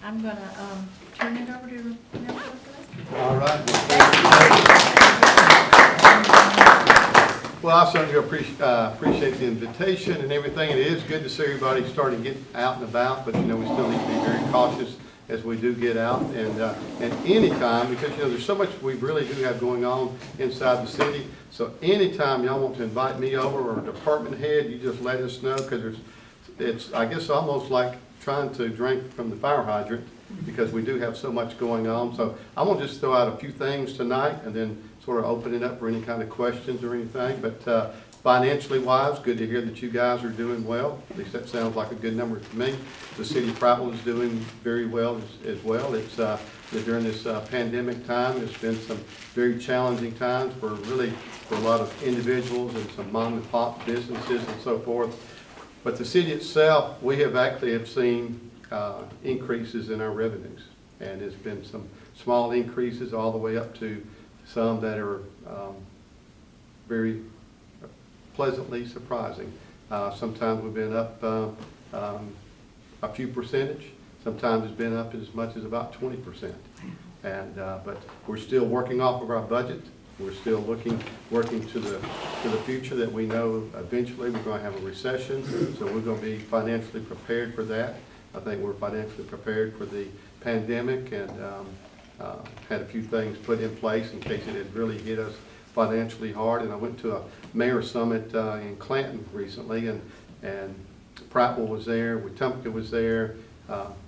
I'm gonna, turn it over to Member Gillespie. All right. Well, I certainly appreciate the invitation and everything. It is good to see everybody starting to get out and about, but we still need to be very cautious as we do get out and any time, because there's so much we really do have going on inside the city. So anytime y'all want to invite me over or a department head, you just let us know, because it's I guess almost like trying to drink from the fire hydrant, because we do have so much going on. So I want to just throw out a few things tonight and then sort of open it up for any kind of questions or anything. But financially wise, good to hear that you guys are doing well. At least that sounds like a good number to me. The city of Prattville is doing very well as well. It's during this pandemic time, it's been some very challenging times for a lot of individuals and some mom and pop businesses and so forth. But the city itself, we have seen increases in our revenues, and it's been some small increases all the way up to some that are very pleasantly surprising. Sometimes we've been up a few percentage. Sometimes it's been up as much as about 20%. And but we're still working off of our budget. We're still working to the future, that we know eventually we're going to have a recession. So we're going to be financially prepared for that. I think we're financially prepared for the pandemic, and had a few things put in place in case it had really hit us financially hard. And I went to a mayor summit in Clanton recently, and Prattville was there, Wetumpka was there,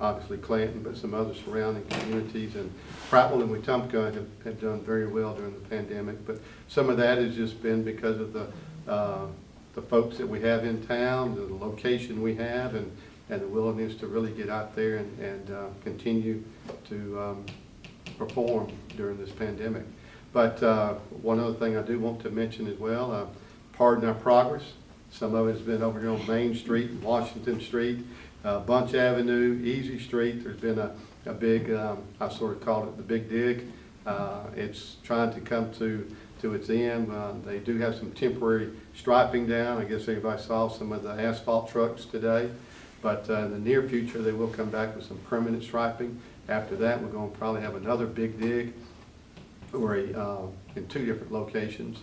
obviously Clanton, but some other surrounding communities. And Prattville and Wetumpka have done very well during the pandemic. But some of that has just been because of the folks that we have in town, the location we have, and the willingness to really get out there and continue to perform during this pandemic. But one other thing I do want to mention as well, pardon our progress. Some of it has been over here on Main Street and Washington Street, Bunch Avenue, Easy Street. There's been a big, I sort of called it the big dig. It's trying to come to its end. They do have some temporary striping down. I guess everybody saw some of the asphalt trucks today. But in the near future, they will come back with some permanent striping. After that, we're going to probably have another big dig in two different locations.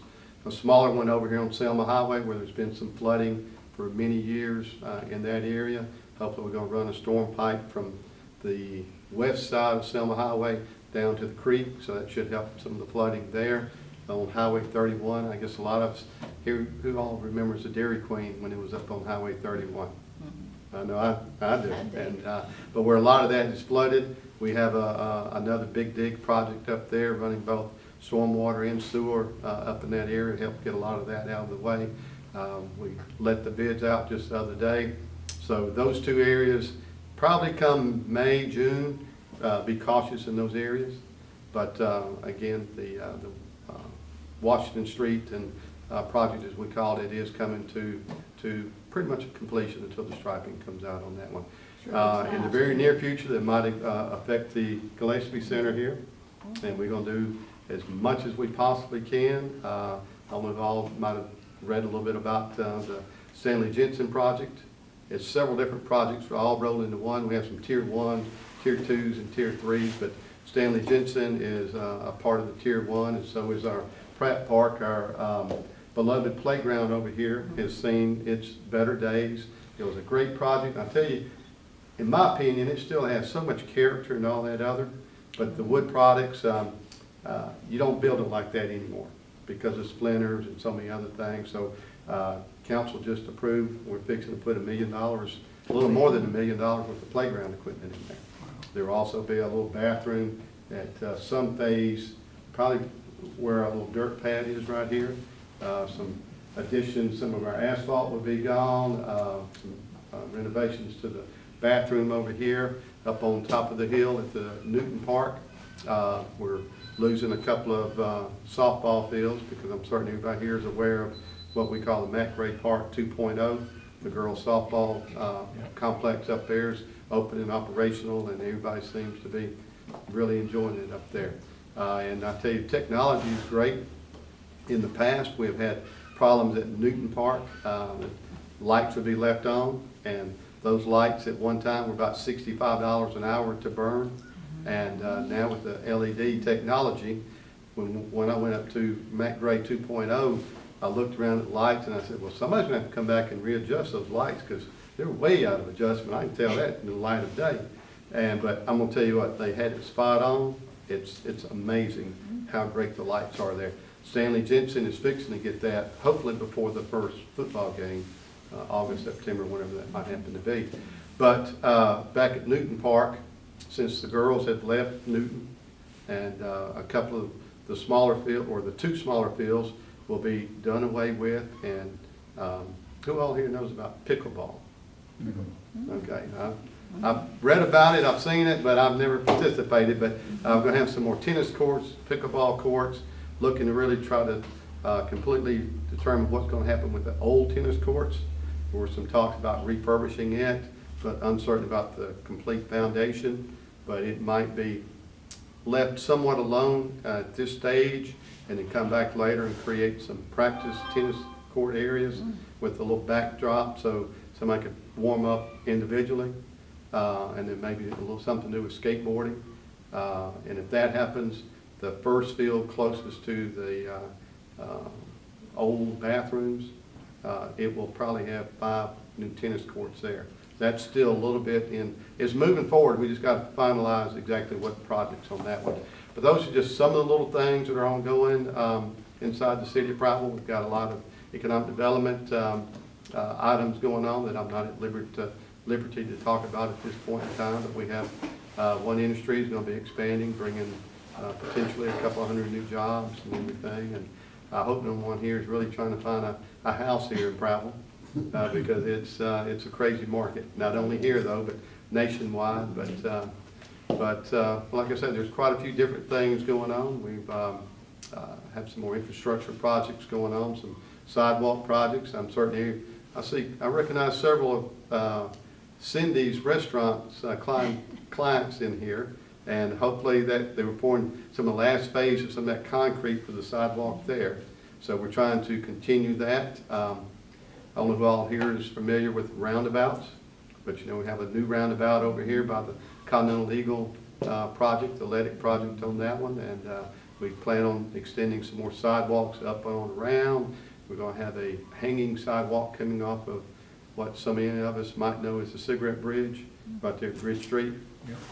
A smaller one over here on Selma Highway, where there's been some flooding for many years in that area. Hopefully we're going to run a storm pipe from the west side of Selma Highway down to the creek, so that should help some of the flooding there. On Highway 31, I guess a lot of us here, who all remembers the Dairy Queen when it was up on Highway 31? I know I do. And but where a lot of that is flooded, we have another big dig project up there, running both stormwater and sewer up in that area, help get a lot of that out of the way. We let the bids out just the other day. So those two areas, probably come May, June, be cautious in those areas. But again, the Washington Street and project, as we called it, is coming to pretty much completion until the striping comes out on that one. In the very near future, that might affect the Gillespie Center here, and we're going to do as much as we possibly can. I don't know if all might have read a little bit about the Stanley Jensen project. It's several different projects all rolled into one. We have some tier 1, tier 2s, and tier 3s, but Stanley Jensen is a part of the tier 1, and so is our Pratt Park. Our beloved playground over here has seen its better days. It was a great project. I tell you, in my opinion, it still has so much character and all that other, but the wood products, you don't build it like that anymore because of splinters and so many other things. So council just approved, we're fixing to put $1 million, a little more than $1 million worth of playground equipment in there. There will also be a little bathroom at some phase, probably where our little dirt pad is right here. Some additions, some of our asphalt will be gone, some renovations to the bathroom over here, up on top of the hill at the Newton Park. We're losing a couple of softball fields, because I'm certain everybody here is aware of what we call the McRae Park 2.0. The girls softball complex up there is open and operational, and everybody seems to be really enjoying it up there. And I tell you, technology is great. In the past, we've had problems at Newton Park. The lights would be left on, and Those lights at one time were about $65 an hour to burn. And now with the LED technology, when I went up to Mac Gray 2.0, I looked around at lights and I said, well, somebody's gonna have to come back and readjust those lights because they're way out of adjustment. I can tell that in the light of day. But I'm gonna tell you what, they had it spot on. It's amazing how great the lights are there. Stanley Jensen is fixing to get that, hopefully before the first football game, August, September, whenever that might happen to be. But back at Newton Park, since the girls have left Newton, and a couple of the smaller field, or the two smaller fields, will be done away with. And who all here knows about pickleball? Okay, I've read about it, I've seen it, but I've never participated. But I'm going to have some more tennis courts, pickleball courts, looking to really try to completely determine what's going to happen with the old tennis courts. There were some talks about refurbishing it, but uncertain about the complete foundation. But it might be left somewhat alone at this stage, and then come back later and create some practice tennis court areas with a little backdrop so somebody could warm up individually, and then maybe a little something to do with skateboarding. And if that happens, the first field closest to the old bathrooms, it will probably have 5 new tennis courts there. That's still a little bit it's moving forward. We just got to finalize exactly what project's on that one. But those are just some of the little things that are ongoing inside the city of Prattville. We've got a lot of economic development items going on that I'm not at liberty to talk about at this point in time. But we have one industry is going to be expanding, bringing potentially a couple of hundred new jobs and everything. And I hope no one here is really trying to find a house here in Prattville. Because it's a crazy market, not only here though, but nationwide. But like I said, there's quite a few different things going on. We've had some more infrastructure projects going on, some sidewalk projects. I'm certainly, I recognize several of Cindy's restaurants clients in here, and hopefully that they were pouring some of the last phase of some of that concrete for the sidewalk there. So we're trying to continue that. I don't know who all here is familiar with roundabouts, but you know we have a new roundabout over here by the Continental Eagle project, the LEDIC project on that one, and we plan on extending some more sidewalks up and on around. We're going to have a hanging sidewalk coming off of what some of us might know as the Cigarette Bridge, right there at Bridge Street,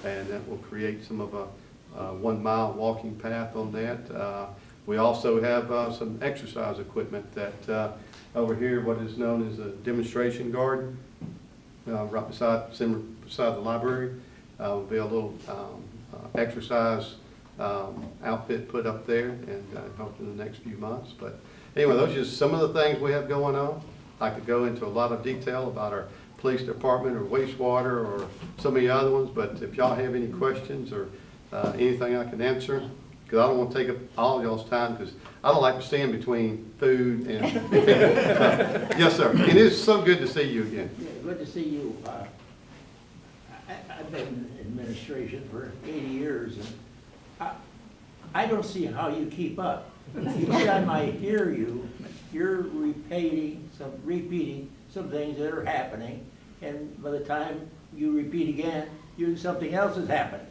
and that will create some of a 1 mile walking path on that. We also have some exercise equipment that over here, what is known as a demonstration garden, right beside the library. Will be a little exercise outfit put up there, and hopefully in the next few months. But anyway, those are just some of the things we have going on. I could go into a lot of detail about our police department or wastewater or some of the other ones, but if y'all have any questions or anything I can answer, because I don't want to take up all of y'all's time, because I don't like to stand between food and yes, sir. It is so good to see you again. Yeah, good to see you. I've been in administration for 80 years, and I don't see how you keep up. Each time I hear you, you're repeating some things that are happening, and by the time you repeat again, something else is happening.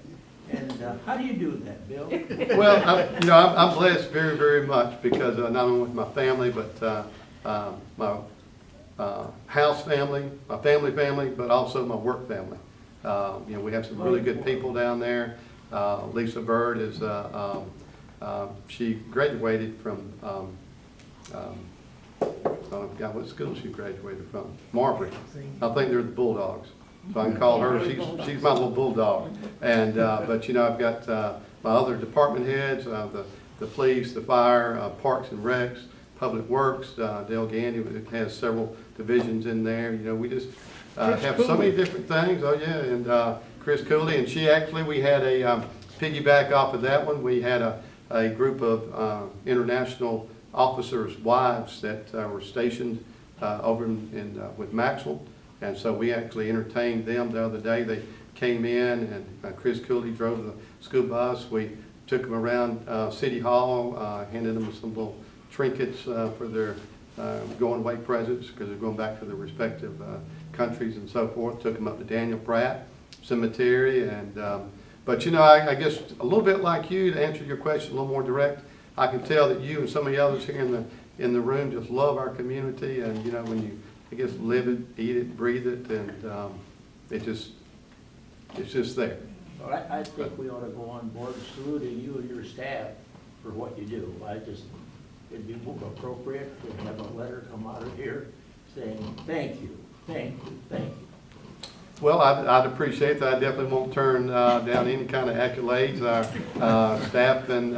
And how do you do that, Bill? Well, I'm blessed very, very much because not only with my family, but my house family, my family, but also my work family. We have some really good people down there. Lisa Bird is, she graduated from, I forgot what school she graduated from, Marbury. I think they're the Bulldogs. So I can call her, she's my little bulldog. And, but I've got my other department heads, the police, the fire, parks and recs, public works, Dale Gandy has several divisions in there. We just have so many different things. Oh yeah, and Chris Cooley, and we had a piggyback off of that one. We had a group of international officers' wives that were stationed over with Maxwell. And so we actually entertained them the other day. They came in, and Chris Cooley drove the school bus. We took them around City Hall, handed them some little trinkets for their going away presents, because they're going back to their respective countries and so forth. Took them up to Daniel Pratt Cemetery, and but you know, I guess a little bit like you, to answer your question a little more direct, I can tell that you and some of the others here in the room just love our community, and you know, when you, I guess, live it, eat it, breathe it, and it's just there. Well, I think we ought to go on board saluting you and your staff for what you do. It'd be more appropriate to have a letter come out of here saying, thank you, thank you, thank you. Well, I'd appreciate that. I definitely won't turn down any kind of accolades. Our staff, and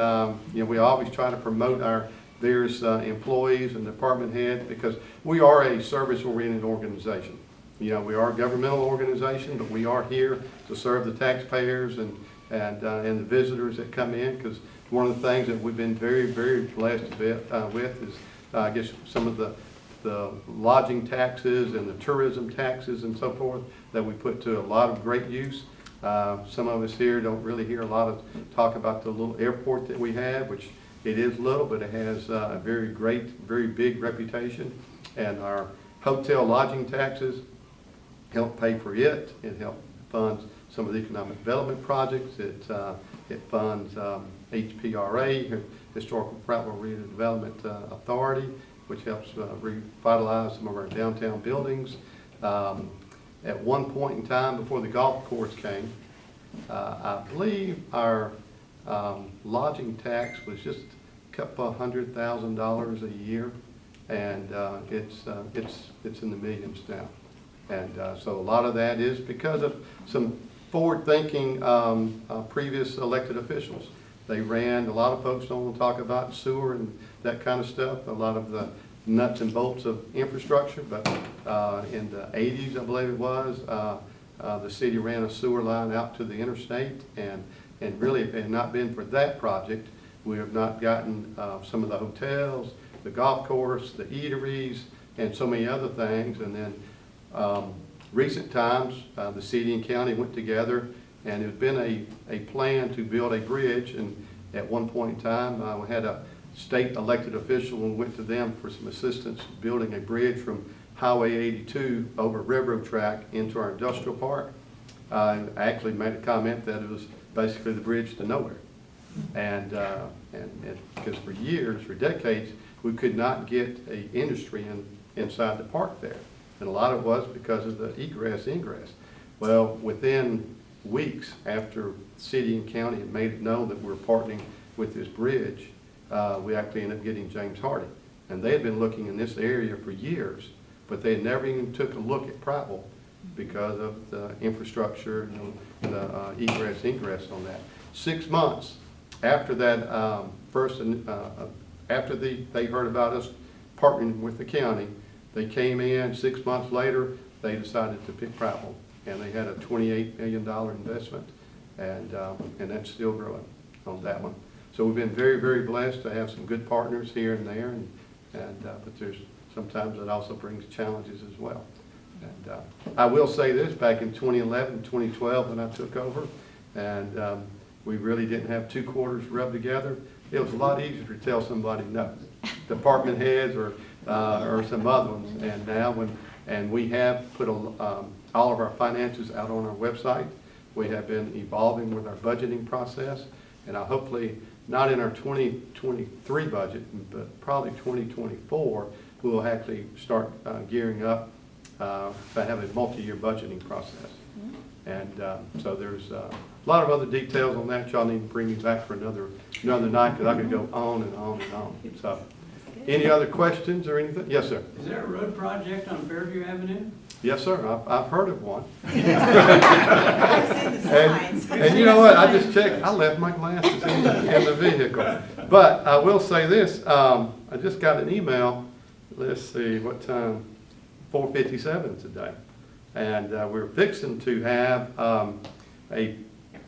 you know, we always try to promote our various employees and department heads, because we are a service-oriented organization. You know, we are a governmental organization, but we are here to serve the taxpayers and the visitors that come in, because one of the things that we've been very, very blessed with is, I guess, some of the lodging taxes and the tourism taxes and so forth that we put to a lot of great use. Some of us here don't really hear a lot of talk about the little airport that we have, which it is little, but it has a very great, very big reputation. And our hotel lodging taxes help pay for it. It helps fund some of the economic development projects. It funds HPRA, Historical Prattville Redevelopment Authority, which helps revitalize some of our downtown buildings. At one point in time, before the golf course came, I believe our lodging tax was just a couple of $100,000 a year, and it's in the millions now. And so a lot of that is because of some forward-thinking previous elected officials. They ran, a lot of folks don't want to talk about sewer and that kind of stuff, a lot of the nuts and bolts of infrastructure, but in the 80s, I believe it was, the city ran a sewer line out to the interstate, and really, if it had not been for that project, we have not gotten some of the hotels, the golf course, the eateries, and so many other things. And then recent times, the city and county went together, and there's been a plan to build a bridge. And at one point in time, we had a state elected official and went to them for some assistance building a bridge from Highway 82 over railroad track into our industrial park. I actually made a comment that it was basically the bridge to nowhere. And because for years, for decades, we could not get an industry inside the park there. And a lot of it was because of the egress, ingress. Well, within weeks after city and county had made it known that we were partnering with this bridge, we actually ended up getting James Hardy. And they had been looking in this area for years, but they had never even took a look at Prattville because of the infrastructure and the egress, ingress on that. 6 months after that, after they heard about us partnering with the county, they came in. 6 months later, they decided to pick Prattville, and they had a $28 million investment, and that's still growing on that one. So we've been very, very blessed to have some good partners here and there, but there's sometimes that also brings challenges as well. And I will say this, back in 2011, 2012, when I took over, and we really didn't have two quarters rubbed together, it was a lot easier to tell somebody no, department heads or some other ones. And now and we have put all of our finances out on our website. We have been evolving with our budgeting process, and hopefully not in our 2023 budget, but probably 2024, we will actually start gearing up to have a multi-year budgeting process. And so there's a lot of other details on that. Y'all need to bring me back for another night, because I could go on and on and on. So, any other questions or anything? Yes, sir. Is there a road project on Fairview Avenue? Yes, sir. I've heard of one. I've seen the signs. And you know what? I just checked. I left my glasses in the vehicle. But I will say this. I just got an email. Let's see, what time? 4:57 today. And we're fixing to have a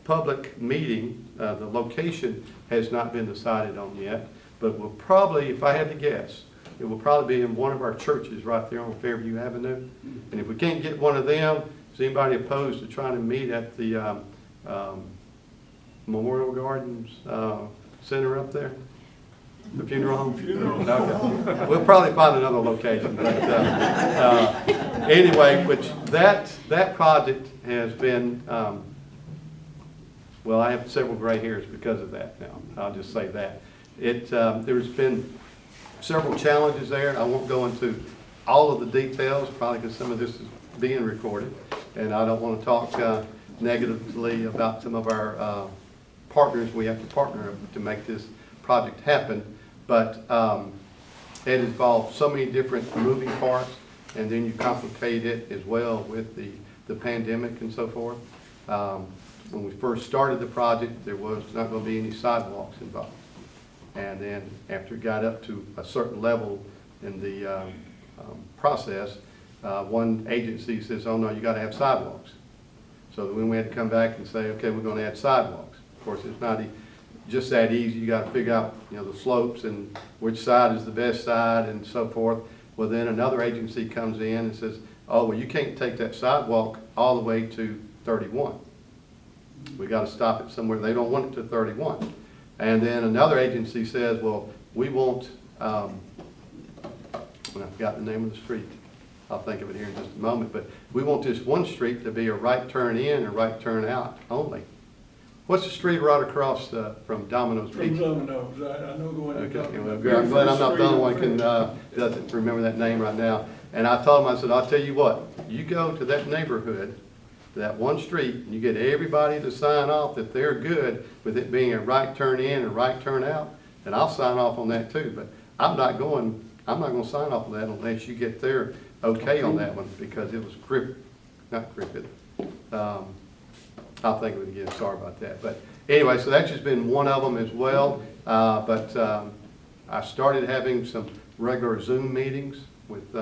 public meeting. The location has not been decided on yet, but we'll probably, if I had to guess, it will probably be in one of our churches right there on Fairview Avenue. And if we can't get one of them, is anybody opposed to trying to meet at the Memorial Gardens Center up there? The funeral home? Okay. We'll probably find another location, but, anyway, which that project has been, well, I have several gray hairs because of that now. I'll just say that. There's been several challenges there. I won't go into all of the details, probably because some of this is being recorded, and I don't want to talk negatively about some of our partners. We have to partner to make this project happen, but it involves so many different moving parts, and then you complicate it as well with the pandemic and so forth. When we first started the project, there was not going to be any sidewalks involved. And then after it got up to a certain level in the process, one agency says, oh no, you got to have sidewalks. So then we had to come back and say, okay, we're going to add sidewalks. Of course, it's not just that easy. You got to figure out, the slopes and which side is the best side and so forth. Well, then another agency comes in and says, oh, well, you can't take that sidewalk all the way to 31. We got to stop it somewhere. They don't want it to 31. And then another agency says, well, we want, I forgot the name of the street. I'll think of it here in just a moment, but we want this one street to be a right turn in and right turn out only. What's the street right across from Domino's From Pizza? Domino's, I know the one you're Okay, talking well, about. I'm glad I'm not the only one can, doesn't remember that name right now. And I told him, I said, I'll tell you what, you go to that neighborhood, that one street, and you get everybody to sign off that they're good with it being a right turn in and right turn out, and I'll sign off on that too. But I'm not going to sign off on that unless you get their okay on that one, because it was not crooked. I'll think of it again, sorry about that. But anyway, so that's just been one of them as well. But I started having some regular Zoom meetings with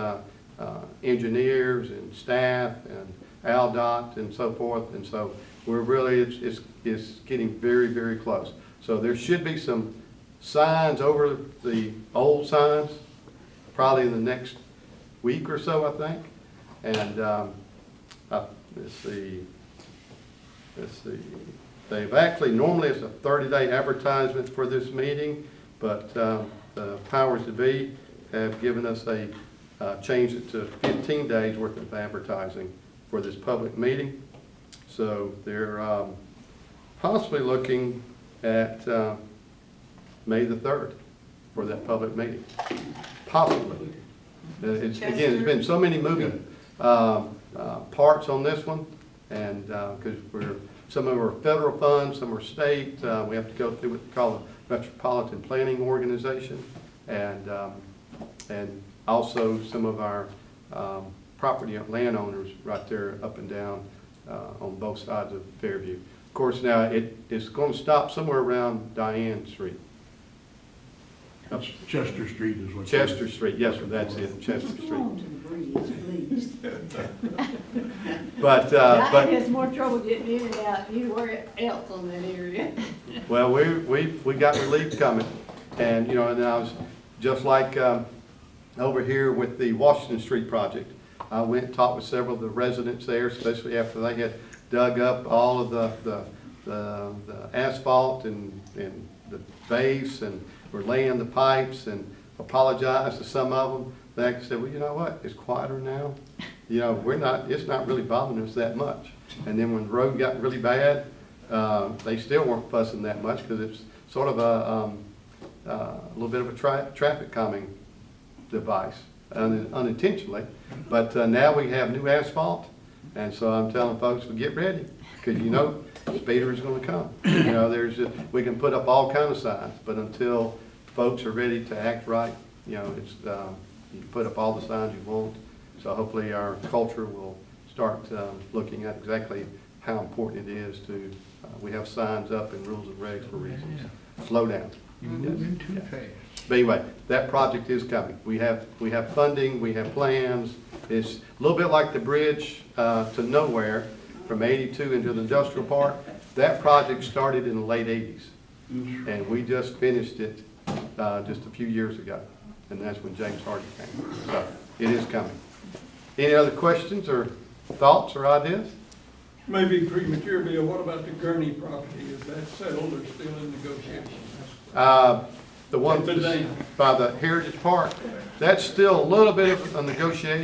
engineers and staff and ALDOT and so forth, and so we're really, it's getting very, very close. So there should be some signs over the old signs, probably in the next week or so, I think. And let's see, they've actually, normally it's a 30-day advertisement for this meeting, but the powers that be have given us changed it to 15 days worth of advertising for this public meeting. So they're possibly looking at May the 3rd for that public meeting. Possibly. Again, there's been so many moving parts on this one, and because some of them are federal funds, some are state. We have to go through what we call the Metropolitan Planning Organization, and also some of our property landowners right there up and down on both sides of Fairview. Of course, now it's going to stop somewhere around Diane Street. That's Chester Street is what. Chester Street, yes, sir, that's it, Chester Go Street. on to the bridge, please. But Diane has more trouble getting in and out anywhere else on that area. well, we got relief coming, and and I was just like over here with the Washington Street project. I went and talked with several of the residents there, especially after they had dug up all of the asphalt and the base, and were laying the pipes, and apologized to some of them. They actually said, well, you know what, it's quieter now. It's not really bothering us that much. And then when the road got really bad, they still weren't fussing that much, because it's sort of a little bit of a traffic calming device, unintentionally. But now we have new asphalt, and so I'm telling folks, well, get ready, because speeder is going to come. We can put up all kinds of signs, but until folks are ready to act right, you can put up all the signs you want. So hopefully our culture will start looking at exactly how important it is to, we have signs up and rules and regs for reasons. Slow down. You're moving too fast. But anyway, that project is coming. We have funding, we have plans. It's a little bit like the bridge to nowhere from 82 into the industrial park. That project started in the late 80s, and we just finished it just a few years ago, and that's when James Hardy came. So it is coming. Any other questions or thoughts or ideas? Maybe premature, Bill, what about the Gurney property? Is that settled or still in negotiations? The one by the Heritage Park, that's still a little bit of a negotiation.